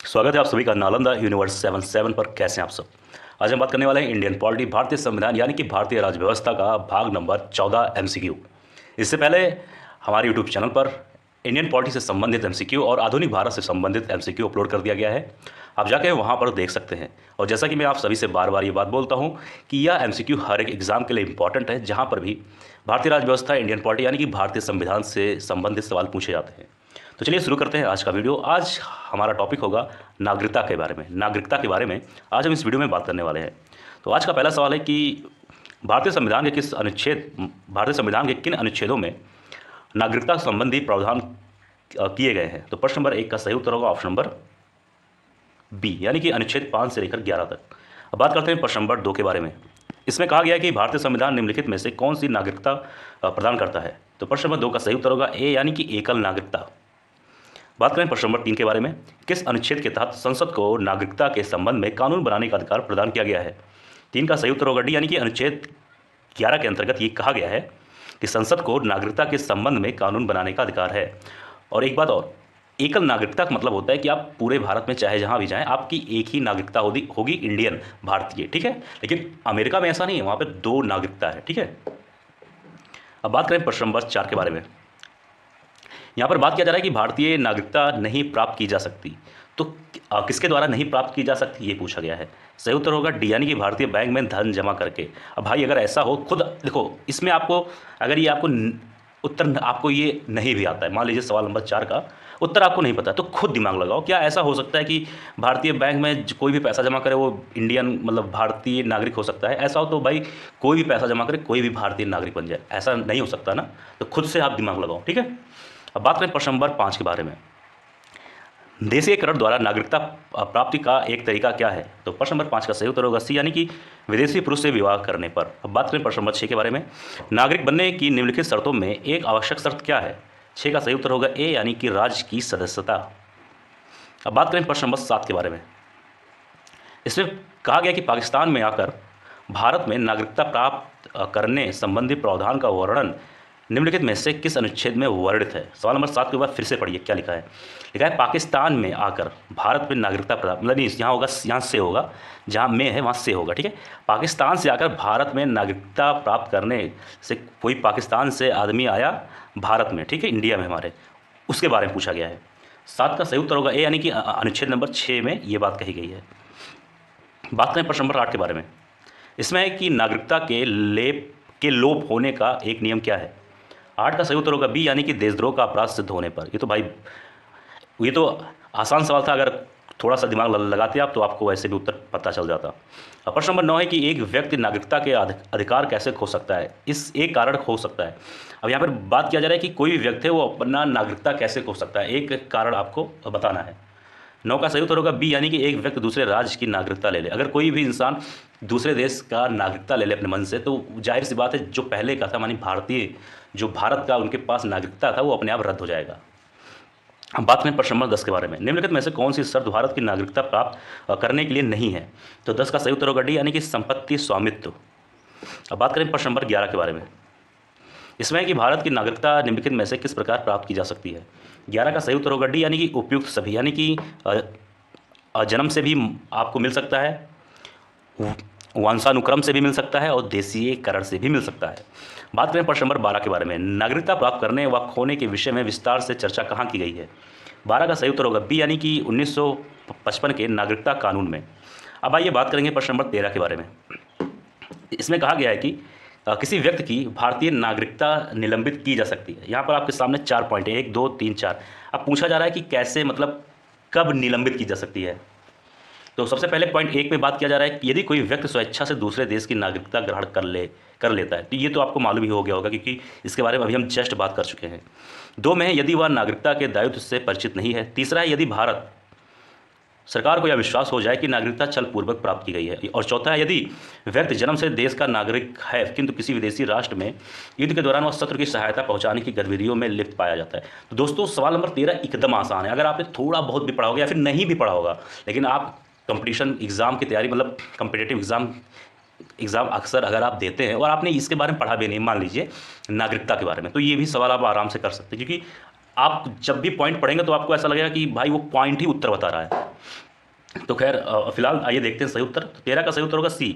स्वागत है आप सभी का नालंदा यूनिवर्स 77 पर। कैसे हैं आप सब। आज हम बात करने वाले हैं इंडियन पॉलिटी, भारतीय संविधान यानी कि भारतीय राज्य व्यवस्था का भाग नंबर 14 एमसीक्यू। इससे पहले हमारे यूट्यूब चैनल पर इंडियन पॉलिटी से संबंधित एमसीक्यू और आधुनिक भारत से संबंधित एमसीक्यू अपलोड कर दिया गया है। आप जाके वहाँ पर देख सकते हैं। और जैसा कि मैं आप सभी से बार बार ये बात बोलता हूँ कि यह एमसीक्यू हर एक एग्जाम के लिए इंपॉर्टेंट है, जहाँ पर भी भारतीय राज्य व्यवस्था, इंडियन पॉलिटी यानी कि भारतीय संविधान से संबंधित सवाल पूछे जाते हैं। तो चलिए शुरू करते हैं आज का वीडियो। आज हमारा टॉपिक होगा नागरिकता के बारे में। नागरिकता के बारे में आज हम इस वीडियो में बात करने वाले हैं। तो आज का पहला सवाल है कि भारतीय संविधान के किन अनुच्छेदों में नागरिकता संबंधी प्रावधान किए गए हैं। तो प्रश्न नंबर 1 का सही उत्तर होगा ऑप्शन नंबर बी, यानी कि अनुच्छेद 5 से लेकर 11 तक। अब बात करते हैं प्रश्न नंबर 2 के बारे में। इसमें कहा गया है कि भारतीय संविधान निम्नलिखित में से कौन सी नागरिकता प्रदान करता है। तो प्रश्न नंबर 2 का सही उत्तर होगा ए, यानी कि एकल नागरिकता। बात करें प्रश्न नंबर 3 के बारे में। किस अनुच्छेद के तहत संसद को नागरिकता के संबंध में कानून बनाने का अधिकार प्रदान किया गया है। 3 का सही उत्तर होगा डी, यानी कि अनुच्छेद 11 के अंतर्गत ये कहा गया है कि संसद को नागरिकता के संबंध में कानून बनाने का अधिकार है। और एक बात और, एकल नागरिकता का मतलब होता है कि आप पूरे भारत में चाहे जहाँ भी जाएं आपकी एक ही नागरिकता होगी इंडियन, भारतीय, ठीक है। लेकिन अमेरिका में ऐसा नहीं है, वहाँ पर 2 नागरिकता है, ठीक है। अब बात करें प्रश्न नंबर 4 के बारे में। यहाँ पर बात किया जा रहा है कि भारतीय नागरिकता नहीं प्राप्त की जा सकती। तो किसके द्वारा नहीं प्राप्त की जा सकती ये पूछा गया है। सही उत्तर होगा डी, यानी कि भारतीय बैंक में धन जमा करके। अब भाई अगर ऐसा हो, खुद देखो इसमें आपको, अगर ये आपको उत्तर आपको ये नहीं भी आता है, मान लीजिए सवाल नंबर 4 का उत्तर आपको नहीं पता, तो खुद दिमाग लगाओ। क्या ऐसा हो सकता है कि भारतीय बैंक में कोई भी पैसा जमा करे वो इंडियन मतलब भारतीय नागरिक हो सकता है? ऐसा हो तो भाई कोई भी पैसा जमा करे कोई भी भारतीय नागरिक बन जाए, ऐसा नहीं हो सकता ना। तो खुद से आप दिमाग लगाओ, ठीक है। अब बात करें प्रश्न नंबर 5 के बारे में। देशीयकरण द्वारा नागरिकता प्राप्ति का एक तरीका क्या है। तो प्रश्न नंबर 5 का सही उत्तर होगा सी, यानी कि विदेशी पुरुष से विवाह करने पर। अब बात करें प्रश्न नंबर 6 के बारे में। नागरिक बनने की निम्नलिखित शर्तों में एक आवश्यक शर्त क्या है। 6 का सही उत्तर होगा ए, यानी कि राज्य की सदस्यता। अब बात करें प्रश्न नंबर 7 के बारे में। इसमें कहा गया कि पाकिस्तान में आकर भारत में नागरिकता प्राप्त करने संबंधी प्रावधान का वर्णन निम्नलिखित में से किस अनुच्छेद में वर्णित है। सवाल नंबर 7 के बाद फिर से पढ़िए क्या लिखा है। लिखा है पाकिस्तान में आकर भारत में नागरिकता प्राप्त, मतलब नहीं, यहाँ होगा, यहाँ से होगा, जहाँ में है वहाँ से होगा, ठीक है। पाकिस्तान से आकर भारत में नागरिकता प्राप्त करने से कोई पाकिस्तान से आदमी आया भारत में, ठीक है, इंडिया में हमारे, उसके बारे में पूछा गया है। 7 का सही उत्तर होगा ए, यानी कि अनुच्छेद नंबर 6 में ये बात कही गई है। बात करें प्रश्न नंबर 8 के बारे में। इसमें है कि नागरिकता के लोप होने का एक नियम क्या है। 8 का सही उत्तर होगा बी, यानी कि देशद्रोह का अपराध सिद्ध होने पर। ये तो भाई ये तो आसान सवाल था, अगर थोड़ा सा दिमाग लगाते आप तो आपको वैसे भी उत्तर पता चल जाता। अब प्रश्न नंबर 9 है कि एक व्यक्ति नागरिकता के अधिकार कैसे खो सकता है। इस एक कारण खो सकता है। अब यहाँ पर बात किया जा रहा है कि कोई भी व्यक्ति है वो अपना नागरिकता कैसे खो सकता है, एक कारण आपको बताना है। 9 का सही उत्तर होगा बी, यानी कि एक व्यक्ति दूसरे राज्य की नागरिकता ले ले। अगर कोई भी इंसान दूसरे देश का नागरिकता ले ले अपने मन से, तो जाहिर सी बात है जो पहले का था, मानी भारतीय, जो भारत का उनके पास नागरिकता था, वो अपने आप रद्द हो जाएगा। हम बात करें प्रश्न नंबर 10 के बारे में। निम्नलिखित में से कौन सी शर्त भारत की नागरिकता प्राप्त करने के लिए नहीं है। तो 10 का सही उत्तर होगा डी, यानी कि संपत्ति स्वामित्व। अब बात करें प्रश्न नंबर 11 के बारे में। इसमें है कि भारत की नागरिकता निम्नलिखित में से किस प्रकार प्राप्त की जा सकती है। 11 का सही उत्तर होगा डी, यानी कि उपयुक्त सभी, यानी कि जन्म से भी आपको मिल सकता है, वंशानुक्रम से भी मिल सकता है, और देशीयकरण से भी मिल सकता है। बात करें प्रश्न नंबर 12 के बारे में। नागरिकता प्राप्त करने व खोने के विषय में विस्तार से चर्चा कहाँ की गई है। 12 का सही उत्तर होगा बी, यानी कि 1955 के नागरिकता कानून में। अब आइए बात करेंगे प्रश्न नंबर 13 के बारे में। इसमें कहा गया है कि किसी व्यक्ति की भारतीय नागरिकता निलंबित की जा सकती है। यहाँ पर आपके सामने 4 पॉइंट है, 1, 2, 3, 4। अब पूछा जा रहा है कि कैसे, मतलब कब निलंबित की जा सकती है। तो सबसे पहले पॉइंट 1 में बात किया जा रहा है कि यदि कोई व्यक्ति स्वेच्छा से दूसरे देश की नागरिकता ग्रहण कर लेता है। तो ये तो आपको मालूम ही हो गया होगा, क्योंकि इसके बारे में अभी हम जस्ट बात कर चुके हैं। 2 में है यदि वह नागरिकता के दायित्व से परिचित नहीं है। तीसरा है यदि भारत सरकार को यह विश्वास हो जाए कि नागरिकता छलपूर्वक प्राप्त की गई है। और चौथा है यदि व्यक्ति जन्म से देश का नागरिक है, किंतु किसी विदेशी राष्ट्र में युद्ध के दौरान वह शत्रु की सहायता पहुंचाने की गतिविधियों में लिप्त पाया जाता है। तो दोस्तों सवाल नंबर 13 एकदम आसान है। अगर आपने थोड़ा बहुत भी पढ़ा होगा या फिर नहीं भी पढ़ा होगा, लेकिन आप कंपटीशन एग्ज़ाम की तैयारी, मतलब कंपिटेटिव एग्ज़ाम अक्सर अगर आप देते हैं और आपने इसके बारे में पढ़ा भी नहीं, मान लीजिए नागरिकता के बारे में, तो ये भी सवाल आप आराम से कर सकते हैं। क्योंकि आप जब भी पॉइंट पढ़ेंगे तो आपको ऐसा लगेगा कि भाई वो पॉइंट ही उत्तर बता रहा है। तो खैर फिलहाल आइए देखते हैं सही उत्तर। तो 13 का सही उत्तर होगा सी,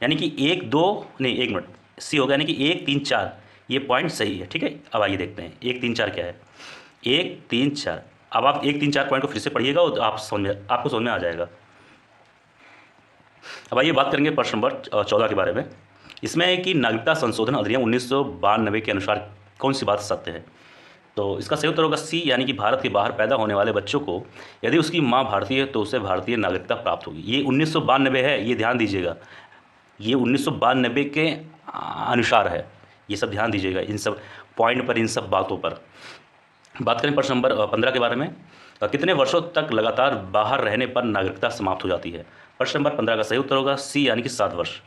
यानी कि एक दो, नहीं एक मिनट, सी होगा यानी कि 1 3 4, ये पॉइंट सही है। ठीक है, अब आइए देखते हैं 1 3 4 क्या है। 1 3 4, अब आप 1 3 4 पॉइंट को फिर से पढ़िएगा और आपको समझ में आ जाएगा। अब आइए बात करेंगे प्रश्न नंबर 14 के बारे में। इसमें है कि नागरिकता संशोधन अधिनियम 1992 के अनुसार कौन सी बात सत्य है। तो इसका सही उत्तर होगा सी, यानी कि भारत के बाहर पैदा होने वाले बच्चों को यदि उसकी माँ भारतीय है तो उसे भारतीय नागरिकता प्राप्त होगी। ये 1992 है, ये ध्यान दीजिएगा, ये 1992 के अनुसार है। ये सब ध्यान दीजिएगा, इन सब पॉइंट पर, इन सब बातों पर। बात करें प्रश्न नंबर 15 के बारे में। कितने वर्षों तक लगातार बाहर रहने पर नागरिकता समाप्त हो जाती है। प्रश्न नंबर 15 का सही उत्तर होगा सी, यानी कि 7 वर्ष।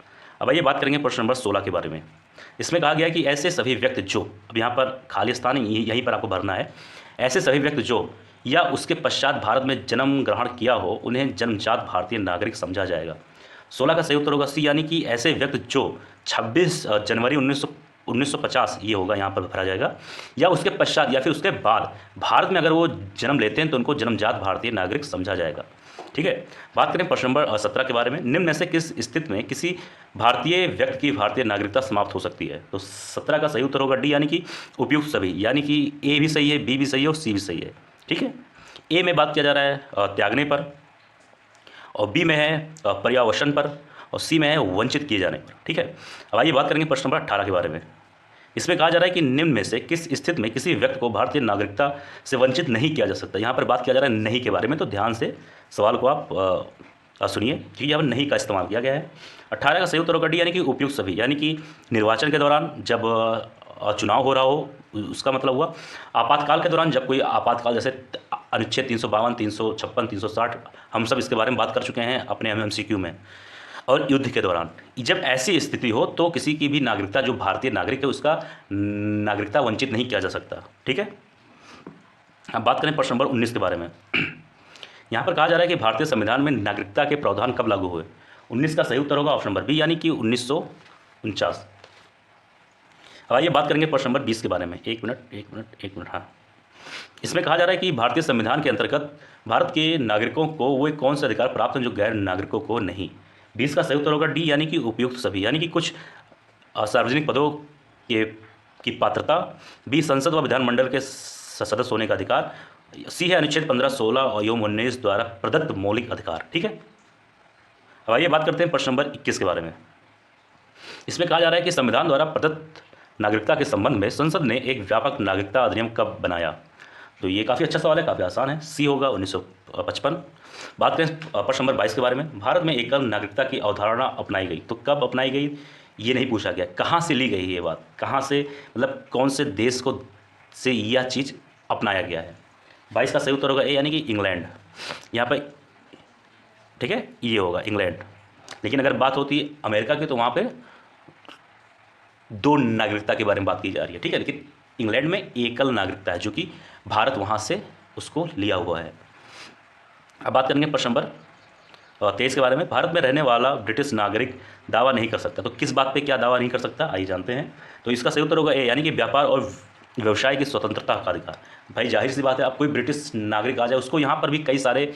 अब आइए बात करेंगे प्रश्न नंबर 16 के बारे में। इसमें कहा गया है कि ऐसे सभी व्यक्ति जो, अब यहाँ पर खाली स्थान यहीं पर आपको भरना है, ऐसे सभी व्यक्ति जो या उसके पश्चात भारत में जन्म ग्रहण किया हो उन्हें जन्मजात भारतीय नागरिक समझा जाएगा। 16 का सही उत्तर होगा सी, यानी कि ऐसे व्यक्ति जो 26 जनवरी 1950, ये होगा यहाँ पर भरा जाएगा, या उसके पश्चात या फिर उसके बाद भारत में अगर वो जन्म लेते हैं तो उनको जन्मजात भारतीय नागरिक समझा जाएगा। ठीक है, बात करें प्रश्न नंबर 17 के बारे में। निम्न में से किस स्थिति में किसी भारतीय व्यक्ति की भारतीय नागरिकता समाप्त हो सकती है। तो 17 का सही उत्तर होगा डी, यानी कि उपयुक्त सभी, यानी कि ए भी सही है, बी भी सही है और सी भी सही है। ठीक है, ए में बात किया जा रहा है त्यागने पर, और बी में है पर्यावसन पर, और सी में है वंचित किए जाने पर। ठीक है, अब आइए बात करेंगे प्रश्न नंबर 18 के बारे में। इसमें कहा जा रहा है कि निम्न में से किस स्थिति में किसी व्यक्ति को भारतीय नागरिकता से वंचित नहीं किया जा सकता। यहाँ पर बात किया जा रहा है नहीं के बारे में, तो ध्यान से सवाल को आप सुनिए, क्योंकि यहाँ पर नहीं का इस्तेमाल किया गया है। 18 का सही उत्तर होगा डी, यानी कि उपयुक्त सभी, यानी कि निर्वाचन के दौरान जब चुनाव हो रहा हो, उसका मतलब हुआ। आपातकाल के दौरान, जब कोई आपातकाल, जैसे अनुच्छेद 352, 356, 360, हम सब इसके बारे में बात कर चुके हैं अपने MCQ में। और युद्ध के दौरान जब ऐसी स्थिति हो तो किसी की भी नागरिकता, जो भारतीय नागरिक है उसका नागरिकता वंचित नहीं किया जा सकता। ठीक है, अब बात करें प्रश्न नंबर 19 के बारे में। यहाँ पर कहा जा रहा है कि भारतीय संविधान में नागरिकता के प्रावधान कब लागू हुए। 19 का सही उत्तर होगा ऑप्शन नंबर बी, यानी कि 1949। अब आइए बात करेंगे प्रश्न नंबर 20 के बारे में। एक मिनट, हाँ। इसमें कहा जा रहा है कि भारतीय संविधान के अंतर्गत भारत के नागरिकों को वे कौन से अधिकार प्राप्त हैं जो गैर नागरिकों को नहीं। 20 का सही उत्तर होगा डी, यानी कि उपयुक्त सभी, यानी कि कुछ सार्वजनिक पदों की पात्रता, बी संसद व विधानमंडल के सदस्य होने का अधिकार, सी है अनुच्छेद 15, 16 एवं 19 द्वारा प्रदत्त मौलिक अधिकार। ठीक है, अब आइए बात करते हैं प्रश्न नंबर 21 के बारे में। इसमें कहा जा रहा है कि संविधान द्वारा प्रदत्त नागरिकता के संबंध में संसद ने एक व्यापक नागरिकता अधिनियम कब बनाया। तो ये काफ़ी अच्छा सवाल है, काफ़ी आसान है, सी होगा 1955। बात करें प्रश्न नंबर 22 के बारे में। भारत में एकल नागरिकता की अवधारणा अपनाई गई, तो कब अपनाई गई ये नहीं पूछा गया, कहाँ से ली गई ये बात, कहाँ से, मतलब कौन से देश को से यह चीज़ अपनाया गया है। 22 का सही उत्तर होगा ए, यानी कि इंग्लैंड। यहाँ पर ठीक है, ये होगा इंग्लैंड। लेकिन अगर बात होती है अमेरिका की तो वहाँ पे 2 नागरिकता के बारे में बात की जा रही है। ठीक है, लेकिन इंग्लैंड में एकल नागरिकता है, जो कि भारत वहाँ से उसको लिया हुआ है। अब बात करेंगे प्रश्न नंबर 23 के बारे में। भारत में रहने वाला ब्रिटिश नागरिक दावा नहीं कर सकता, तो किस बात पे क्या दावा नहीं कर सकता, आइए जानते हैं। तो इसका सही उत्तर होगा ए, यानी कि व्यापार और व्यवसाय की स्वतंत्रता का अधिकार। भाई जाहिर सी बात है, आप कोई ब्रिटिश नागरिक आ जाए, उसको यहाँ पर भी कई सारे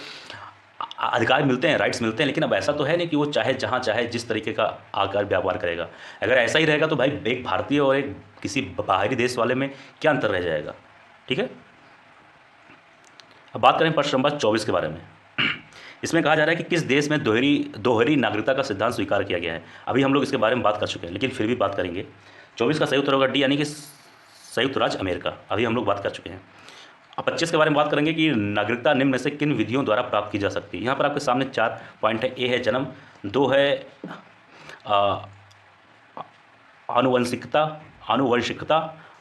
अधिकार मिलते हैं, राइट्स मिलते हैं, लेकिन अब ऐसा तो है नहीं कि वो चाहे जहाँ चाहे जिस तरीके का आकर व्यापार करेगा। अगर ऐसा ही रहेगा तो भाई एक भारतीय और एक किसी बाहरी देश वाले में क्या अंतर रह जाएगा। ठीक है, अब बात करें प्रश्न नंबर 24 के बारे में। इसमें कहा जा रहा है कि किस देश में दोहरी नागरिकता का सिद्धांत स्वीकार किया गया है। अभी हम लोग इसके बारे में बात कर चुके हैं, लेकिन फिर भी बात करेंगे। 24 का सही उत्तर होगा डी, यानी कि संयुक्त राज्य अमेरिका। अभी हम लोग बात कर चुके हैं। अब 25 के बारे में बात करेंगे कि नागरिकता निम्न में से किन विधियों द्वारा प्राप्त की जा सकती है। यहाँ पर आपके सामने 4 पॉइंट है। ए है जन्म, 2 है आनुवंशिकता,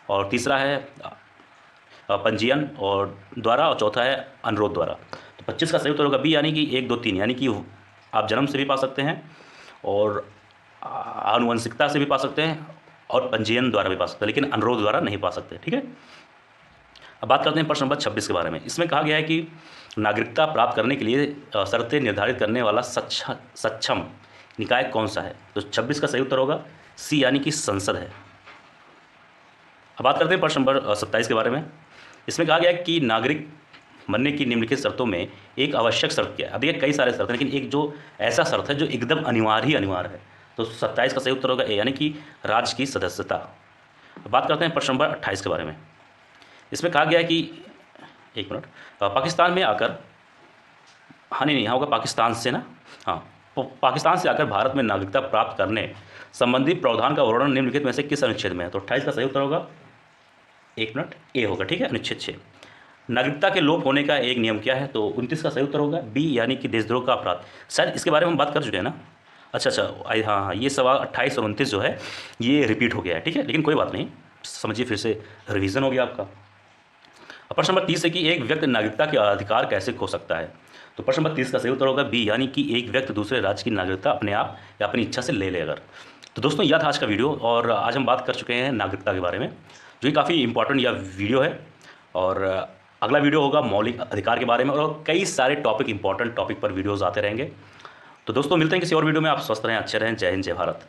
और तीसरा है पंजीयन और द्वारा, और चौथा है अनुरोध द्वारा। तो 25 का सही उत्तर होगा बी, यानी कि 1 2 3, यानी कि आप जन्म से भी पा सकते हैं और आनुवंशिकता से भी पा सकते हैं और पंजीयन द्वारा भी पा सकते हैं, लेकिन अनुरोध द्वारा नहीं पा सकते। ठीक है, अब बात करते हैं प्रश्न नंबर 26 के बारे में। इसमें कहा गया है कि नागरिकता प्राप्त करने के लिए शर्तें निर्धारित करने वाला सक्षम निकाय कौन सा है। तो 26 का सही उत्तर होगा सी, यानी कि संसद है। अब बात करते हैं प्रश्न नंबर 27 के बारे में। इसमें कहा गया है कि नागरिक बनने की निम्नलिखित शर्तों में एक आवश्यक शर्त क्या है। अब देखिए कई सारे शर्त हैं, लेकिन एक जो ऐसा शर्त है जो एकदम अनिवार्य है। तो 27 का सही उत्तर होगा ए, यानी कि राज्य की सदस्यता। अब बात करते हैं प्रश्न नंबर 28 के बारे में। इसमें कहा गया है कि एक मिनट, पाकिस्तान में आकर, हाँ नहीं यहाँ होगा पाकिस्तान से ना, हाँ, पाकिस्तान से आकर भारत में नागरिकता प्राप्त करने संबंधी प्रावधान का वर्णन निम्नलिखित में से किस अनुच्छेद में है। तो 28 का सही उत्तर होगा, एक मिनट, ए होगा, ठीक है, अनुच्छेद 6। नागरिकता के लोप होने का एक नियम क्या है। तो 29 का सही उत्तर होगा बी, यानी कि देशद्रोह का अपराध। शायद इसके बारे में हम बात कर चुके हैं ना। अच्छा, हाँ हाँ, ये सवाल 28 और 29 जो है ये रिपीट हो गया है, ठीक है, लेकिन कोई बात नहीं, समझिए फिर से रिवीजन हो गया आपका। प्रश्न नंबर 30 है कि एक व्यक्ति नागरिकता के अधिकार कैसे खो सकता है। तो प्रश्न नंबर 30 का सही उत्तर होगा बी, यानी कि एक व्यक्ति दूसरे राज्य की नागरिकता अपने आप या अपनी इच्छा से ले ले अगर। तो दोस्तों यह था आज का वीडियो, और आज हम बात कर चुके हैं नागरिकता के बारे में, जो कि काफ़ी इंपॉर्टेंट यह वीडियो है। और अगला वीडियो होगा मौलिक अधिकार के बारे में, और कई सारे टॉपिक, इंपॉर्टेंट टॉपिक पर वीडियोज़ आते रहेंगे। तो दोस्तों मिलते हैं किसी और वीडियो में। आप स्वस्थ रहें, अच्छे रहें। जय हिंद, जय भारत।